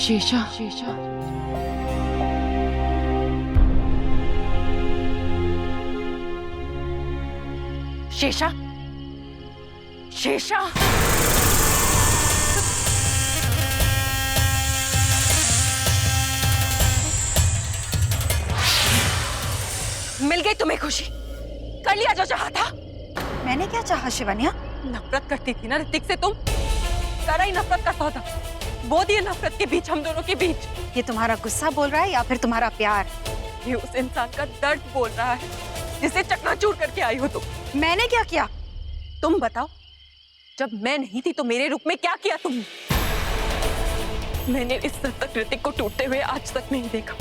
शेषा, शेषा, शेषा, मिल गई तुम्हें खुशी, कर लिया जो चाहा था। मैंने क्या चाहा शिवन्या? नफरत करती थी ना ऋतिक से तुम, सारा ही नफरत करता था। वो दिए नफरत के बीच, हम दोनों के बीच। ये तुम्हारा गुस्सा बोल रहा है या फिर तुम्हारा प्यार? ये उस इंसान का दर्द बोल रहा है जिसे चकनाचूर करके आई हो तुम। मैंने क्या किया? तुम बताओ, जब मैं नहीं थी तो मेरे रूप में क्या किया तुमने? मैंने इस सद तक ऋतिक को टूटते हुए आज तक नहीं देखा।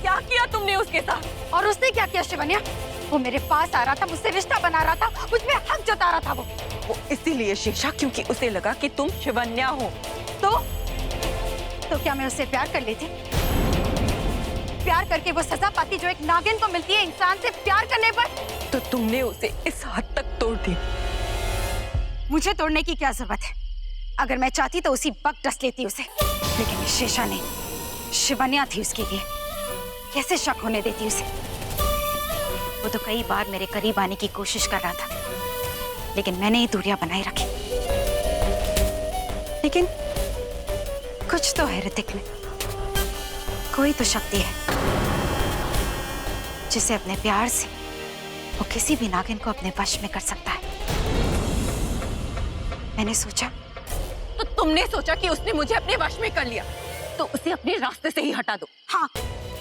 क्या किया तुमने उसके साथ? और उसने क्या किया शिवन्या? वो मेरे पास आ रहा था, मुझसे रिश्ता बना रहा था, मुझ पे हक जता रहा था। वो इसीलिए शेषा, क्योंकि उसे लगा कि तुम शिवन्या हो। तो क्या मैं उससे प्यार कर लेती? प्यार करके वो सजा पाती जो एक नागिन को मिलती है इंसान से प्यार करने पर? तो तुमने उसे इस हद तक तोड़ दिया। मुझे तोड़ने की क्या जरूरत है? अगर मैं चाहती तो उसी वक्त डस लेती उसे, लेकिन ये शेषा नहीं, शिवन्या थी उसके लिए। कैसे शक होने देती उसे? वो तो कई बार मेरे करीब आने की कोशिश कर रहा था, लेकिन मैंने ही दूरियां बनाए रखी। लेकिन कुछ तो है ऋतिक में, कोई तो शक्ति है जिसे अपने प्यार से वो किसी भी नागिन को अपने वश में कर सकता है। मैंने सोचा। तो तुमने सोचा कि उसने मुझे अपने वश में कर लिया, तो उसे अपने रास्ते से ही हटा दो। हाँ,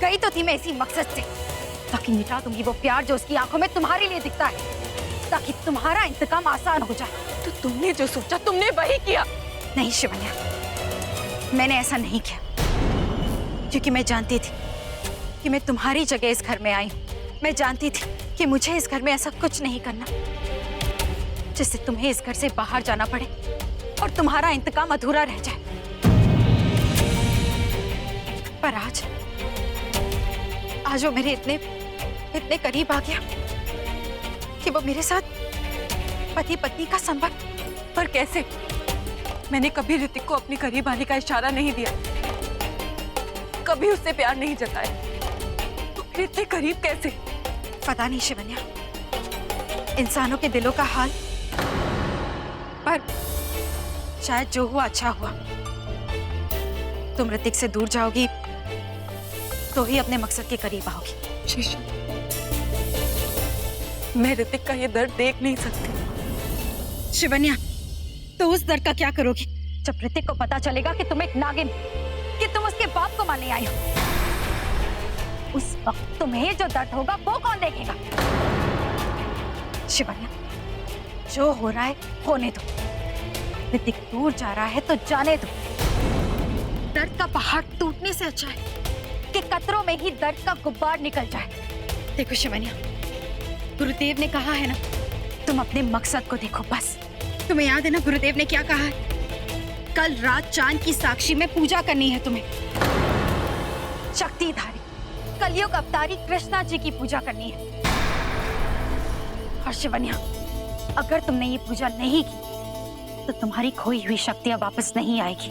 गई तो थी मैं इसी मकसद से, ताकि मिटा दूंगी वो प्यार जो उसकी आंखों में तुम्हारे लिए दिखता है, ताकि तुम्हारा इंतकाम आसान हो जाए। तो तुमने जो सोचा तुमने वही किया। नहीं शिवन्या, मैंने ऐसा नहीं किया, क्योंकि मैं जानती थी कि मैं तुम्हारी जगह इस घर में आई हूँ। मैं जानती थी कि मुझे इस घर में ऐसा कुछ नहीं करना जिससे तुम्हें इस घर से बाहर जाना पड़े और तुम्हारा इंतकाम अधूरा रह जाए। पर आज वो मेरे इतने करीब आ गया कि वो मेरे साथ पति पत्नी का संबंध। पर कैसे? मैंने कभी ऋतिक को अपने करीब आने का इशारा नहीं दिया, कभी उससे प्यार नहीं जताया, तो फिर इतने करीब कैसे? पता नहीं शिवन्या, इंसानों के दिलों का हाल। पर शायद जो हुआ अच्छा हुआ। तुम ऋतिक से दूर जाओगी तो ही अपने मकसद के करीब आओगी। शेषा, मैं ऋतिक का ये दर्द देख नहीं सकती। शिवन्या, तो उस दर्द का क्या करोगी जब ऋतिक को पता चलेगा कि तुम एक नागिन, कि तुम उसके बाप को मारने आई हो? उस वक्त तुम्हें जो दर्द होगा वो कौन देखेगा? शिवन्या, जो हो रहा है होने दो। ऋतिक दूर जा रहा है तो जाने दो। दर्द का पहाड़ टूटने से अच्छा है कि कतरों में ही दर्द का गुब्बार निकल जाए। देखो शिवन्या, गुरुदेव ने कहा है ना, तुम अपने मकसद को देखो बस। तुम्हें याद है ना गुरुदेव ने क्या कहा है? कल रात चांद की साक्षी में पूजा करनी है तुम्हें। शक्तिधारी कलयुग अवतारी कृष्णा जी की पूजा करनी है। और शिवन्या, अगर तुमने ये पूजा नहीं की तो तुम्हारी खोई हुई शक्तियां वापस नहीं आएगी।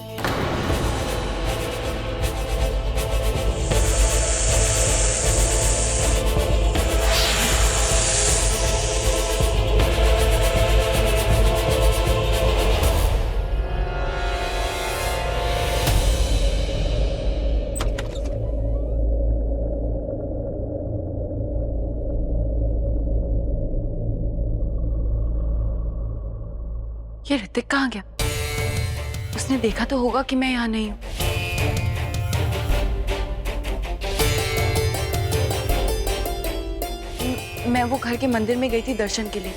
ये ऋतिक कहाँ गया? उसने देखा तो होगा कि मैं यहाँ नहीं हूँ। मैं वो घर के मंदिर में गई थी दर्शन के लिए।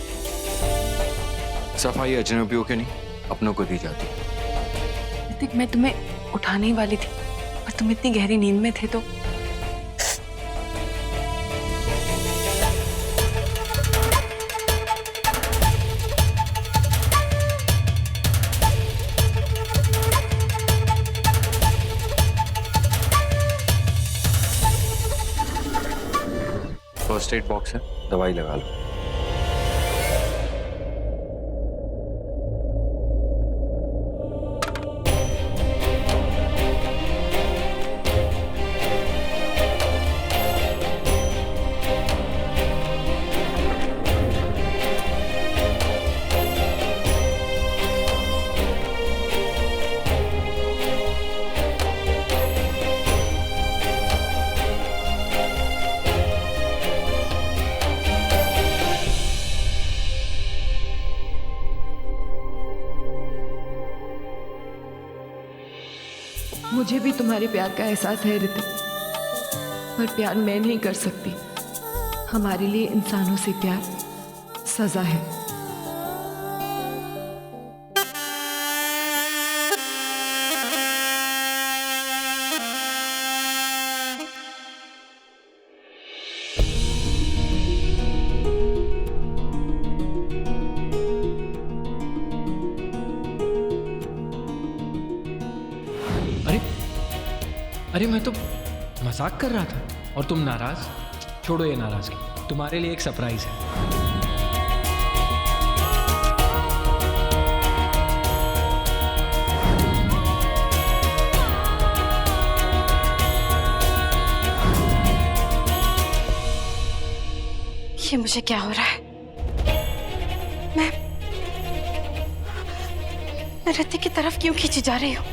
सफाई अजनबियों के नहीं, अपनों को दी जाती। ऋतिक, मैं तुम्हें उठाने ही वाली थी, पर तुम इतनी गहरी नींद में थे तो। फर्स्ट एड बॉक्स है, दवाई लगा लो। तुम्हारे प्यार का एहसास है ऋतिक, पर प्यार मैं नहीं कर सकती। हमारे लिए इंसानों से प्यार सजा है। अरे मैं तो मजाक कर रहा था और तुम नाराज। छोड़ो ये नाराजगी, तुम्हारे लिए एक सरप्राइज है। ये मुझे क्या हो रहा है? मैं ऋतिक की तरफ क्यों खींची जा रही हूँ?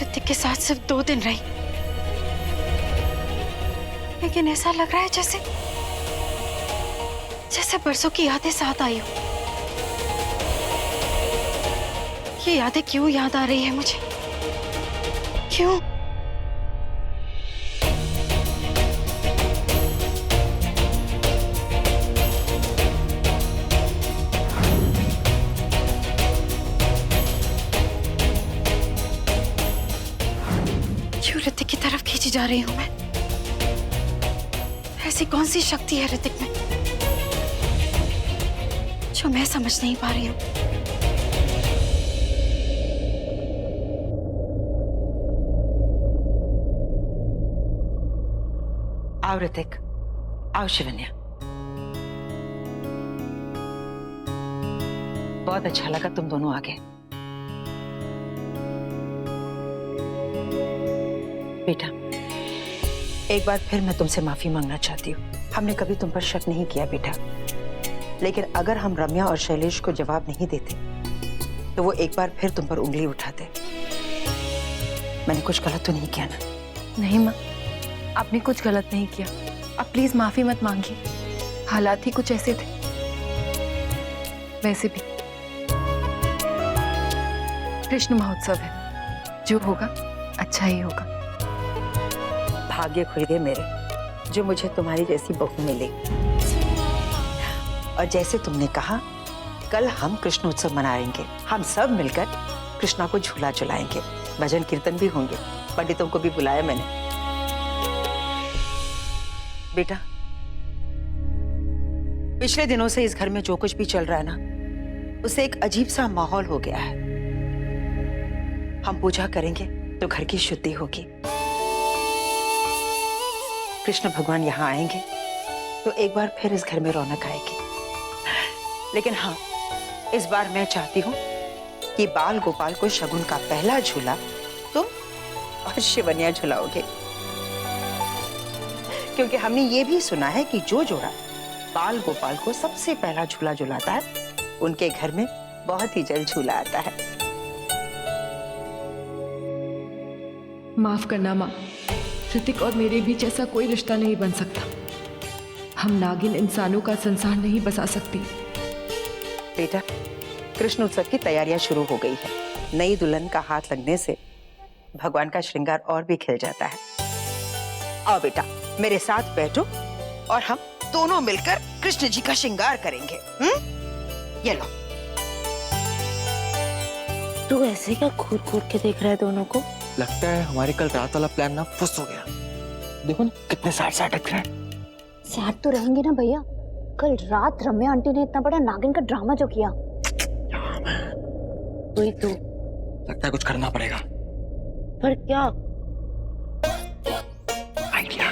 ऋतिक के साथ सिर्फ 2 दिन रही, लेकिन ऐसा लग रहा है जैसे बरसों की यादें साथ आई हो। ये यादें क्यों याद आ रही है मुझे? क्यों? ऋतिक की तरफ खींची जा रही हूं मैं? ऐसी कौन सी शक्ति है ऋतिक में जो मैं समझ नहीं पा रही हूं? आओ ऋतिक, आओ शिवन्या। बहुत अच्छा लगा तुम दोनों आ गए। बेटा, एक बार फिर मैं तुमसे माफी मांगना चाहती हूँ। हमने कभी तुम पर शक नहीं किया बेटा, लेकिन अगर हम रम्या और शैलेश को जवाब नहीं देते तो वो एक बार फिर तुम पर उंगली उठाते। मैंने कुछ गलत तो नहीं किया ना? नहीं माँ, आपने कुछ गलत नहीं किया। आप प्लीज माफी मत मांगिए, हालात ही कुछ ऐसे थे। वैसे भी कृष्ण महोत्सव है, जो होगा अच्छा ही होगा। भाग्य खुल गए मेरे, जो मुझे तुम्हारी जैसी बहू मिली। और जैसे तुमने कहा, कल हम कृष्ण उत्सव मनाएंगे। हम सब मिलकर कृष्णा को झूला झुलाएंगे, भजन कीर्तन भी होंगे, पंडितों को भी बुलाया मैंने। बेटा, पिछले दिनों से इस घर में जो कुछ भी चल रहा है ना, उससे एक अजीब सा माहौल हो गया है। हम पूजा करेंगे तो घर की शुद्धि होगी, कृष्ण भगवान यहाँ आएंगे तो एक बार फिर इस घर में रौनक आएगी। लेकिन हाँ, इस बार मैं चाहती हूँ कि बाल गोपाल को शगुन का पहला झूला तुम और शिवन्या झुलाओगे, क्योंकि हमने ये भी सुना है कि जो जोड़ा बाल गोपाल को सबसे पहला झूला झुलाता है, उनके घर में बहुत ही जल्द झूला आता है। माफ करना माँ, ऋतिक और मेरे बीच ऐसा कोई रिश्ता नहीं बन सकता। हम नागिन इंसानों का संसार नहीं बसा सकती। बेटा, कृष्ण उत्सव की तैयारियां शुरू हो गई है। नई दुल्हन का हाथ लगने से भगवान का श्रृंगार और भी खिल जाता है। आओ बेटा, मेरे साथ बैठो और हम दोनों मिलकर कृष्ण जी का श्रृंगार करेंगे। ये लो। तू ऐसे क्या घूर घूर के देख रहा है दोनों को? लगता है हमारे कल रात वाला प्लान ना फुस हो गया। देखो ना कितने साठ अटक रहे हैं। सैड तो रहेंगे ना भैया। कल रात रम्या आंटी ने इतना बड़ा नागिन का ड्रामा जो किया। वही तो। लगता है कुछ करना पड़ेगा। पर क्या? आइडिया।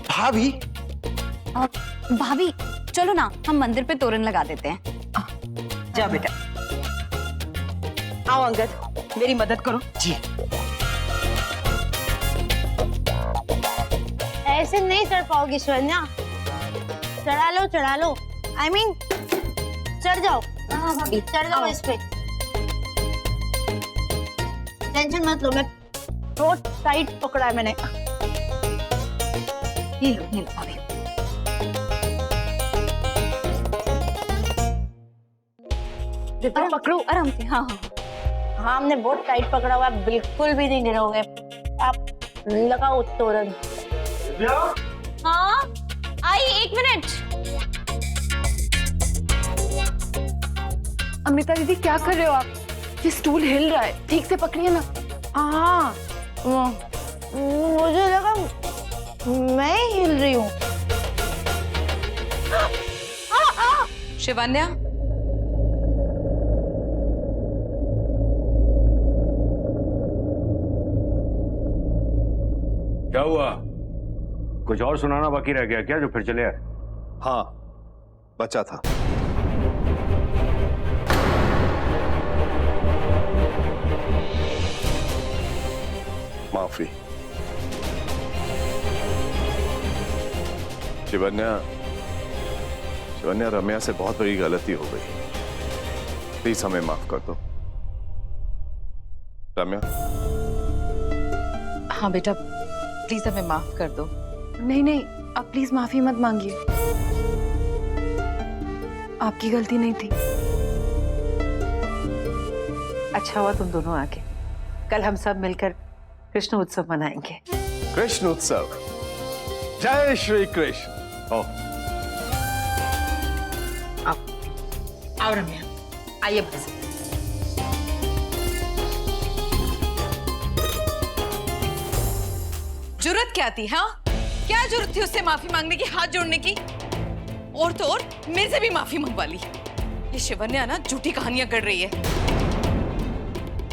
भाभी। भाभी चलो ना, हम मंदिर पे तोरण लगा देते हैं। जा बेटा। आओ अंगद, मेरी मदद करो। जी। ऐसे नहीं चढ़ पाओगी शिवन्या। चढ़ा लो। I mean, चढ़ जाओ। हाँ भाभी, चढ़ जाओ इस पे। टेंशन मत लो, मैं बहुत टाइट पकड़ा है मैंने। ये लो भाभी। पकड़ो आराम से। हाँ हाँ हाँ, हमने बहुत टाइट पकड़ा हुआ है, बिल्कुल भी नहीं गिरोगे। आप लगाओ तोरण। हाँ आई, 1 मिनट। अमृता दीदी क्या कर रहे हो आप? ये स्टूल हिल रहा है, ठीक से पकड़िए ना। हाँ मुझे लगा मैं हिल रही हूँ। शिवन्या, क्या हुआ? कुछ और सुनाना बाकी रह गया क्या जो फिर चले आए? हाँ, बचा था। माफी। शिवन्या, रम्या से बहुत बड़ी गलती हो गई। प्लीज हमें माफ कर दो। रम्या। हाँ बेटा, प्लीज हमें माफ कर दो। नहीं नहीं, आप प्लीज माफी मत मांगिए, आपकी गलती नहीं थी। अच्छा हुआ तुम दोनों आके। कल हम सब मिलकर कृष्ण उत्सव मनाएंगे। कृष्ण उत्सव। जय श्री कृष्ण। ओ, आओ रम्या, आइए बस। जरूरत क्या थी? हाँ, क्या जरूरत थी उससे माफी मांगने की, हाथ जोड़ने की? और तो और मेरे से भी माफी मंगवा ली। ये शिवन्या ना झूठी कहानियां कर रही है।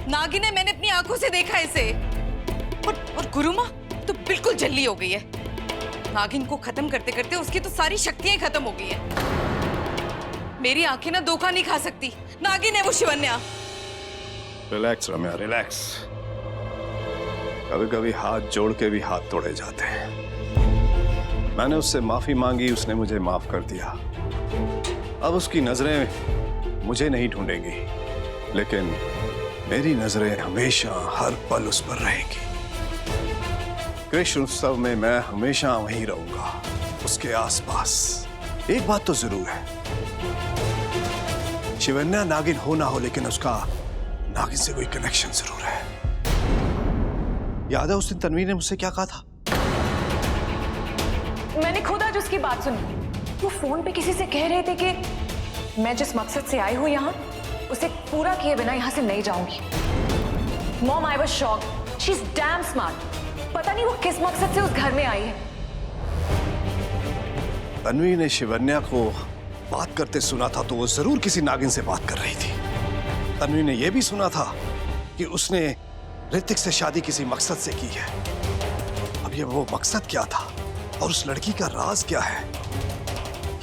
नागिन है, मैंने अपनी आंखों से देखा इसे। और गुरुमा तो बिल्कुल जल्ली हो गई है। नागिन को खत्म करते करते उसकी तो सारी शक्तियां खत्म हो गई है। मेरी आंखें ना धोखा नहीं खा सकती। नागिन है वो शिवन्या। रिलैक्स रम्या, रिलैक्स। कभी कभी हाथ जोड़ के भी हाथ तोड़े जाते हैं। मैंने उससे माफी मांगी, उसने मुझे माफ कर दिया। अब उसकी नजरें मुझे नहीं ढूंढेंगी, लेकिन मेरी नजरें हमेशा हर पल उस पर रहेंगी। कृष्ण उत्सव में मैं हमेशा वहीं रहूंगा, उसके आसपास। एक बात तो जरूर है, शिवन्या नागिन हो ना हो, लेकिन उसका नागिन से कोई कनेक्शन जरूर है। याद है उस दिन तन्वी ने मुझसे क्या कहा था? मैंने खुद आज उसकी बात सुनी। वो फोन पे किसी से कह रहे थे कि मैं जिस मकसद से आई हूं यहाँ, उसे पूरा किए बिना यहाँ से नहीं जाऊंगी। Mom, I was shocked. She is damn smart. पता नहीं वो किस मकसद से उस घर में आई है। तन्वी ने शिवन्या को बात करते सुना था, तो वो जरूर किसी नागिन से बात कर रही थी। तन्वी ने यह भी सुना था कि उसने ऋतिक से शादी किसी मकसद से की है। अब ये वो मकसद क्या था और उस लड़की का राज क्या है,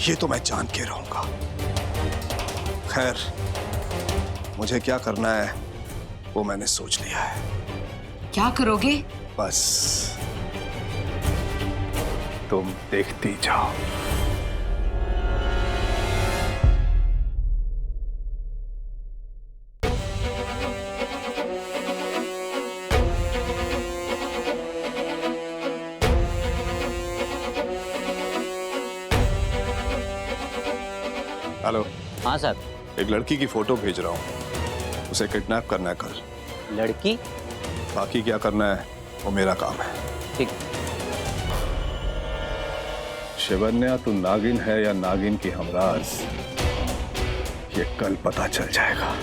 ये तो मैं जान के रहूंगा। खैर, मुझे क्या करना है वो मैंने सोच लिया है। क्या करोगे? बस तुम देखती जाओ। हेलो। हाँ सर। एक लड़की की फोटो भेज रहा हूँ, उसे किडनैप करना है कल। लड़की? बाकी क्या करना है वो मेरा काम है। ठीक। शिवन्या तू नागिन है या नागिन की हमराज, ये कल पता चल जाएगा।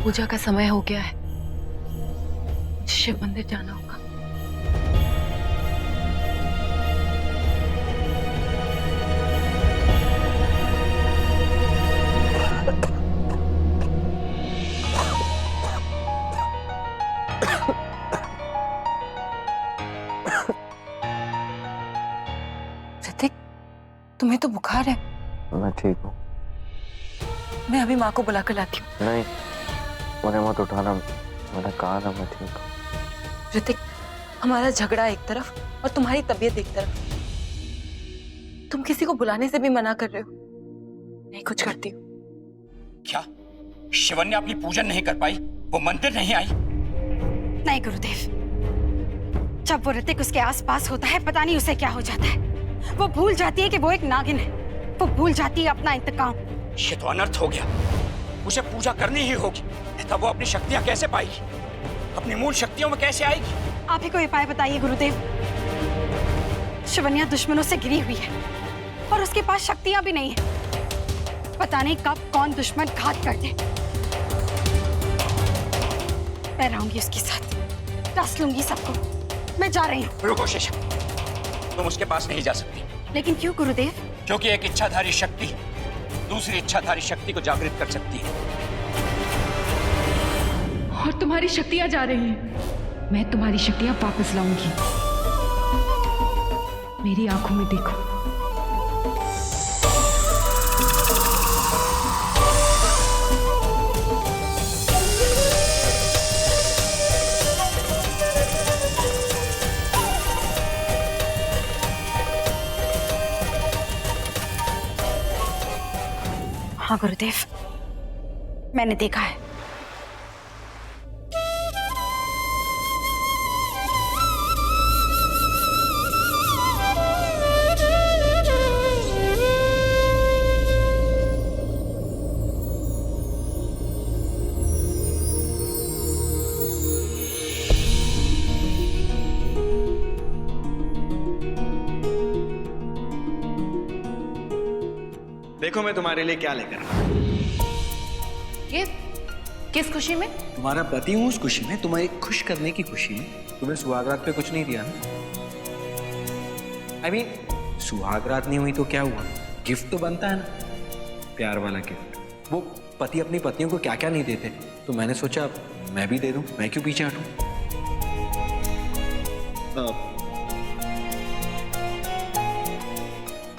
पूजा का समय हो गया है, शिव मंदिर जाना होगा। तुम्हें तो बुखार है। मैं ठीक हूँ। मैं अभी माँ को बुला कर लाती हूँ। नहीं, मुझे मत उठाना, मैंने कहा ना मैं ठीक हूँ। ऋतिक, हमारा झगड़ा एक तरफ और तुम्हारी तबीयत एक तरफ। तुम किसी को बुलाने से भी मना कर रहे हो। नहीं कुछ करती हूँ। क्या शिवन्या अपनी पूजन नहीं कर पाई? वो मंदिर नहीं आई? नहीं गुरुदेव, जब वो ऋतिक उसके आसपास होता है पता नहीं उसे क्या हो जाता है। वो भूल जाती है कि वो एक नागिन है। वो भूल जाती है अपना इंतकाम। ये तो अनर्थ हो गया। उसे पूजा करनी ही होगी, तब वो अपनी शक्तियां कैसे पाएगी? अपनी मूल शक्तियों में कैसे आएगी? आप ही कोई उपाय बताइए गुरुदेव। शिवन्या दुश्मनों से घिरी हुई है और उसके पास शक्तियां भी नहीं है। पता नहीं कब कौन दुश्मन घात कर दे। मैं रहूंगी उसके साथ, टस लूंगी सबको। मैं जा रही हूँ। रुको शेषा, तुम उसके पास नहीं जा सकती। लेकिन क्यों गुरुदेव? क्योंकि एक इच्छाधारी शक्ति दूसरी इच्छाधारी शक्ति को जागृत कर सकती है। और तुम्हारी शक्तियां जा रही हैं। मैं तुम्हारी शक्तियां वापस लाऊंगी। मेरी आंखों में देखो। हाँ गुरुदेव, मैंने देखा है। देखो मैं तुम्हारे लिए क्या लेकर आया। ये किस खुशी में? तुम्हारा पति हूँ उस खुशी में, तुम्हें खुश करने की खुशी में। तुम्हें सुहागरात पे कुछ नहीं दिया ना? I mean, सुहागरात नहीं हुई तो क्या हुआ? गिफ्ट तो बनता है ना, प्यार वाला गिफ्ट। वो पति अपनी पत्नियों को क्या क्या नहीं देते, तो मैंने सोचा मैं भी दे दूं। मैं क्यों पीछे हटूं?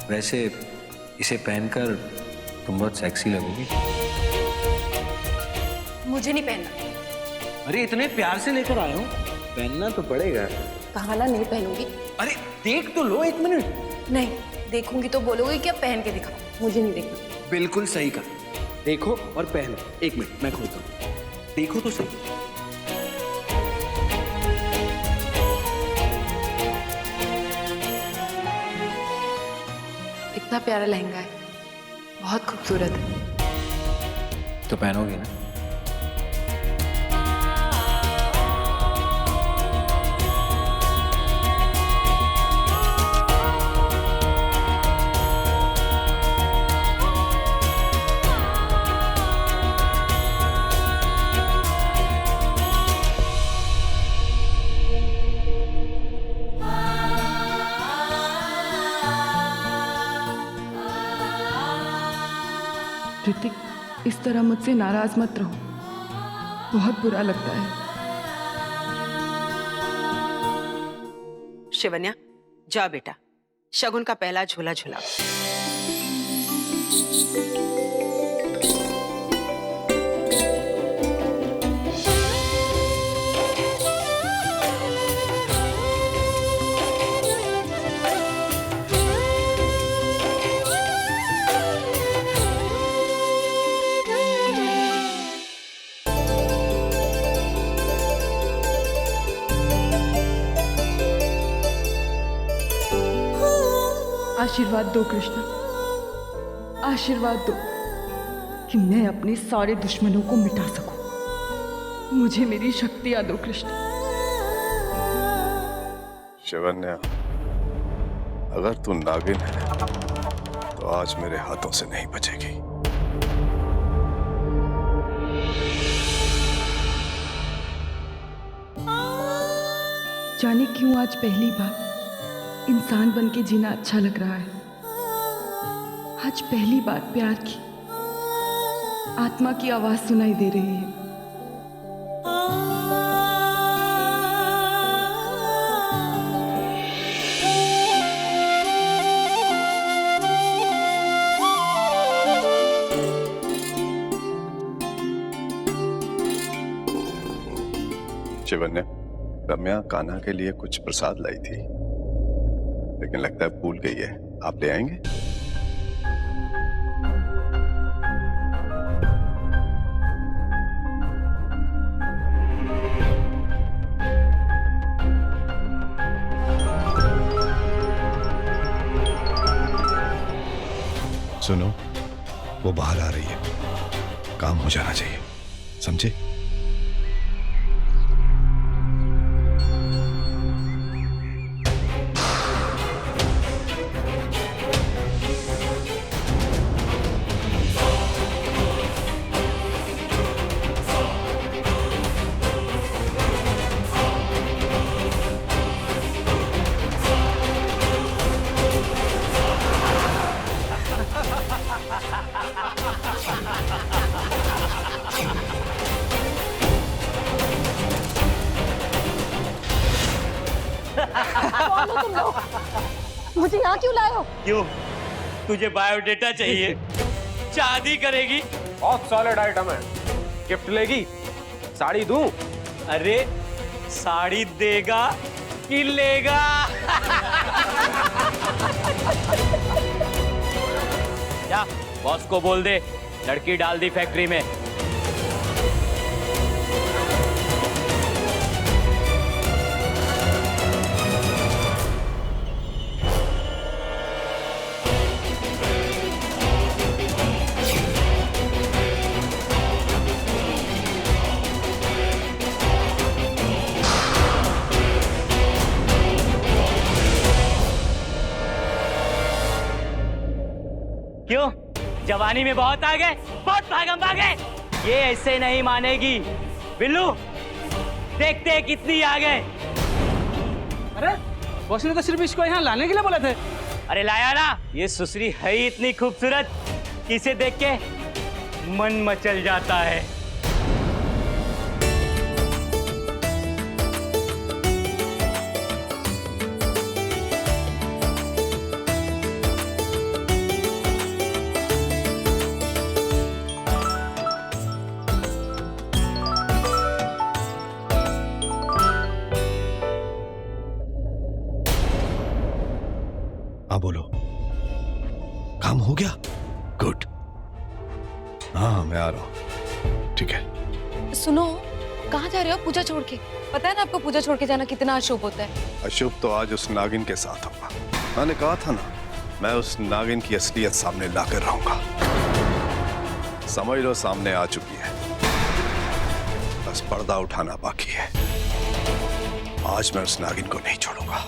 वैसे इसे पहनकर तुम बहुत सेक्सी लगोगी। मुझे नहीं पहनना। अरे इतने प्यार से लेकर आया हूँ, पहनना तो पड़ेगा। कहा ना नहीं पहनूंगी। अरे देख तो लो 1 मिनट। नहीं देखूंगी तो बोलोगे क्या पहन के दिखाओ। मुझे नहीं देखना। बिल्कुल सही कहा, देखो और पहनो। 1 मिनट मैं खोलता हूँ, देखो तो सही। इतना प्यारा लहंगा है, बहुत खूबसूरत है। तो पहनोगी ना? ऋतिक, इस तरह मुझसे नाराज मत रहो, बहुत बुरा लगता है। शिवन्या, जा बेटा, शगुन का पहला झूला झूला। आशीर्वाद दो कृष्णा, आशीर्वाद दो कि मैं अपने सारे दुश्मनों को मिटा सकूं। मुझे मेरी शक्तियां दो कृष्णा। शिवन्या, अगर तू नागिन है तो आज मेरे हाथों से नहीं बचेगी। जाने क्यों आज पहली बार इंसान बन के जीना अच्छा लग रहा है। आज पहली बार प्यार की आत्मा की आवाज सुनाई दे रही है। शिवन्या, रम्या कान्हा के लिए कुछ प्रसाद लाई थी, लेकिन लगता है भूल गई है। आप ले आएंगे? सुनो, वो बाहर आ रही है, काम हो जाना चाहिए, समझे? मुझे यहाँ क्यों लाए हो? क्यों? तुझे बायोडेटा चाहिए? शादी करेगी? बहुत सॉलिड आइटम है। गिफ्ट लेगी? साड़ी दूं? अरे साड़ी देगा कि लेगा? क्या बॉस को बोल दे, लड़की डाल दी फैक्ट्री में। क्यों? जवानी में बहुत आ गए, बहुत भागम भागे। ये ऐसे नहीं मानेगी। बिल्लू, देखते हैं कितनी आ गए। अरे बॉस ने तो सिर्फ इसको यहाँ लाने के लिए बोले थे। अरे लाया ना, ये सुसरी है ही इतनी खूबसूरत कि इसे देख के मन मचल जाता है। हाँ बोलो, काम हो गया? गुड। हाँ मैं आ रहा हूँ। ठीक है। सुनो, कहाँ जा रहे हो पूजा छोड़ के? पता है ना आपको पूजा छोड़ के जाना कितना अशुभ होता है। अशुभ तो आज उस नागिन के साथ होगा। मैंने कहा था ना, मैं उस नागिन की असलियत सामने लाकर रहूंगा। समझ लो सामने आ चुकी है, बस पर्दा उठाना बाकी है। आज मैं उस नागिन को नहीं छोड़ूंगा।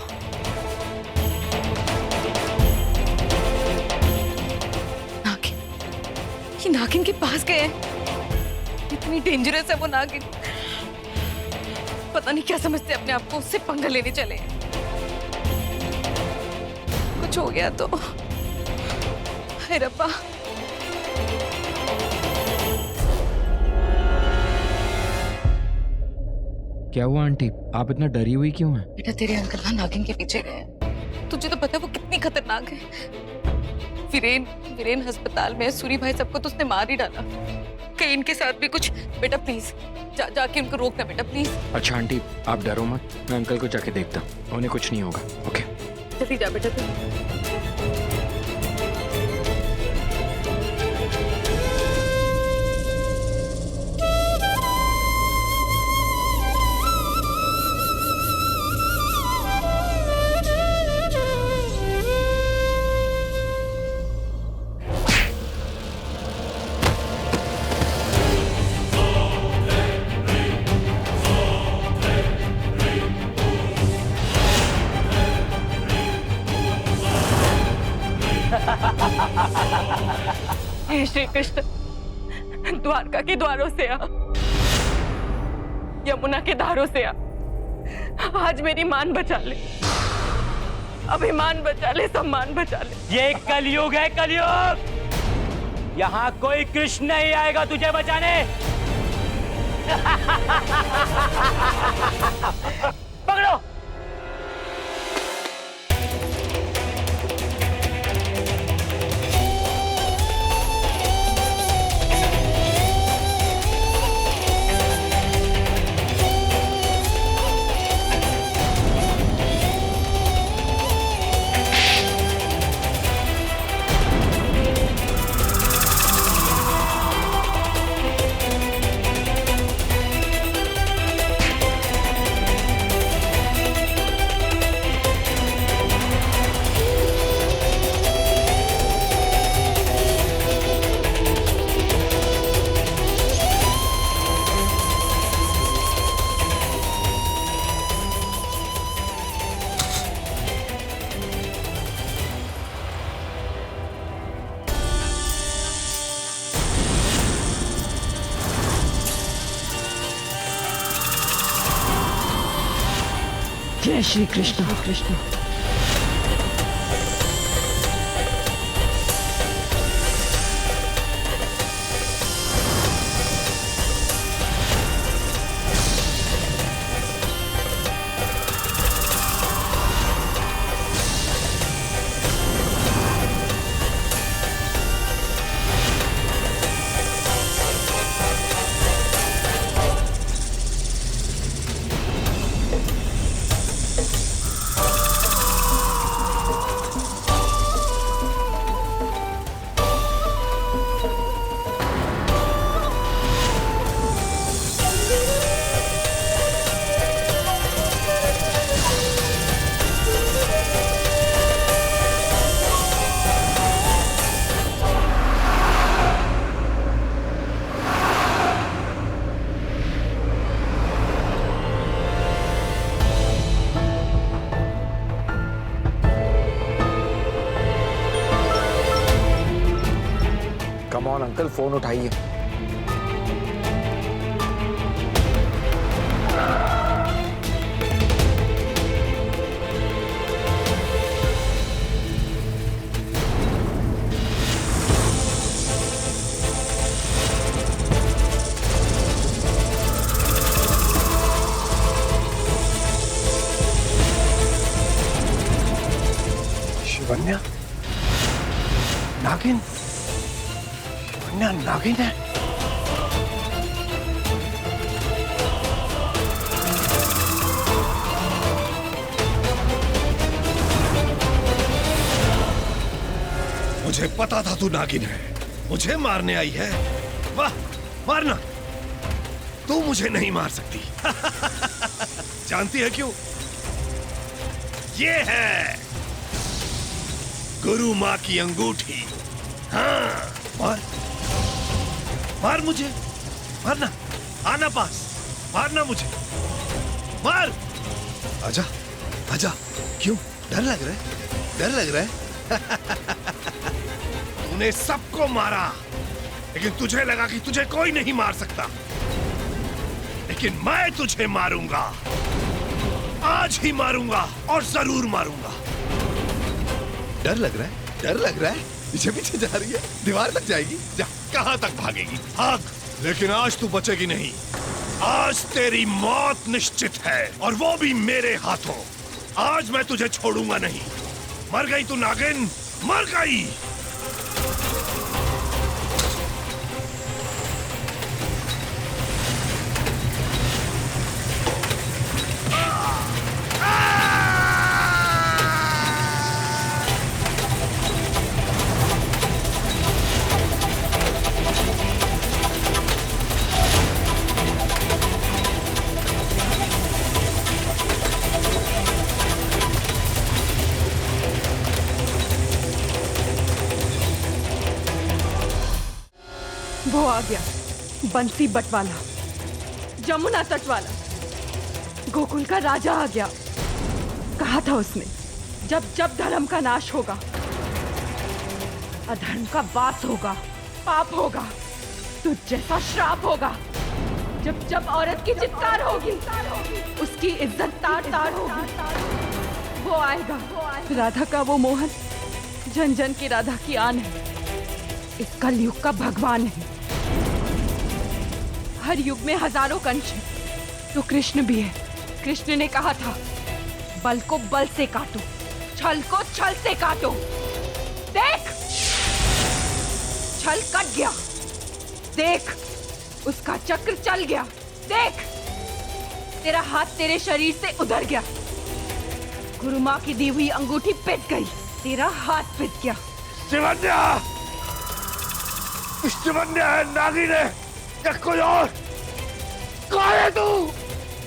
ये नागिन के पास गए हैं। इतनी डेंजरस है वो नागिन। पता नहीं क्या समझते अपने आप को, उससे पंगा लेने चले हैं। कुछ हो गया तो हे रब्बा। क्या हुआ आंटी, आप इतना डरी हुई क्यों हैं? बेटा तेरे अंकल ना नागिन के पीछे गए हैं। तुझे तो पता है वो कितनी खतरनाक है। वीरेन अस्पताल में, सूरी भाई सबको तो उसने मार ही डाला। कहीं इनके साथ भी कुछ। बेटा प्लीज जाके उनको रोकना बेटा प्लीज। अच्छा आंटी आप डरो मत, मैं अंकल को जाके देखता हूँ, उन्हें कुछ नहीं होगा। ओके जल्दी जा बेटा तू। हे श्री कृष्ण, द्वारका के द्वारों से आ, यमुना के धारों से आ। आज मेरी मान बचा ले, अभिमान बचा ले, सम्मान बचा ले। ये कलयुग है, कलयुग। यहाँ कोई कृष्ण नहीं आएगा तुझे बचाने। पकड़ो। जय Shri Krishna. Krishna come on uncle, phone उठाइए। शिवन्या, नागिन, शिवन्या नागिन है। मुझे पता था तू नागिन है, मुझे मारने आई है। वाह, मारना। तू मुझे नहीं मार सकती। जानती है क्यों? ये है गुरु माँ की अंगूठी। हाँ, मार, मार मुझे, मारना, आना पास, मारना मुझे, मार। आजा, आजा। क्यों डर लग रहा है? डर लग रहा है? तूने सबको मारा, लेकिन तुझे लगा कि तुझे कोई नहीं मार सकता, लेकिन मैं तुझे मारूंगा। आज ही मारूंगा और जरूर मारूंगा। डर लग रहा है? डर लग रहा है? पीछे पीछे जा रही है, दीवार लग जाएगी। जा, कहां तक भागेगी? भाग, लेकिन आज तू बचेगी नहीं। आज तेरी मौत निश्चित है, और वो भी मेरे हाथों। आज मैं तुझे छोड़ूंगा नहीं। मर गई तू नागिन, मर गई। वो आ गया, बंसी बटवाला, जमुना तट वाला, गोकुल का राजा आ गया। कहा था उसने, जब जब धर्म का नाश होगा, अधर्म का वास होगा, पाप होगा, तुझ जैसा श्राप होगा। जब जब औरत की चित्कार होगी, उसकी इज्जत तार तार होगी। वो आएगा, राधा का वो मोहन, जन जन की राधा की आन है, इस कलयुग का भगवान है। हर युग में हजारों कंश हैं, तो कृष्ण भी है। कृष्ण ने कहा था, बल को बल से काटो, छल को छल से काटो। देख, छल कट गया। देख, उसका चक्र चल गया। देख, तेरा हाथ तेरे शरीर से उधर गया। गुरु माँ की दी हुई अंगूठी पिस गई, तेरा हाथ पिस गया। शिवन्या, शिवन्या है, नागिन है, या कोई और? कौन है तू?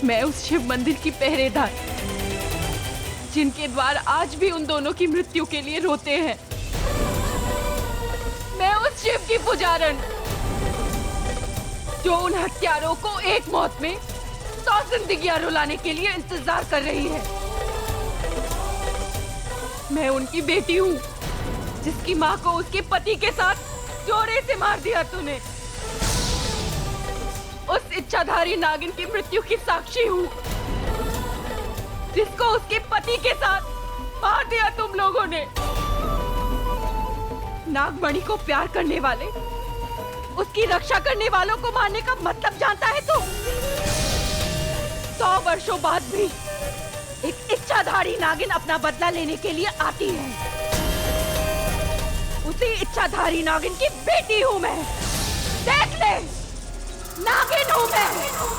मैं उस शिव मंदिर की पहरेदार, जिनके द्वार आज भी उन दोनों की मृत्यु के लिए रोते हैं। मैं उस शिव की पुजारन, जो उन हत्यारों को एक मौत में 100 जिंदगियां रुलाने के लिए इंतजार कर रही है। मैं उनकी बेटी हूँ, जिसकी माँ को उसके पति के साथ जोरे से मार दिया तूने। उस इच्छाधारी नागिन की मृत्यु की साक्षी हूँ, जिसको उसके पति के साथ मार दिया तुम लोगों ने। नागमणि को प्यार करने वाले, उसकी रक्षा करने वालों को मारने का मतलब जानता है तू? 100 वर्षों बाद भी एक इच्छाधारी नागिन अपना बदला लेने के लिए आती है। उसी इच्छाधारी नागिन की बेटी हूं मैं। देख ले, नागिन हूं मैं।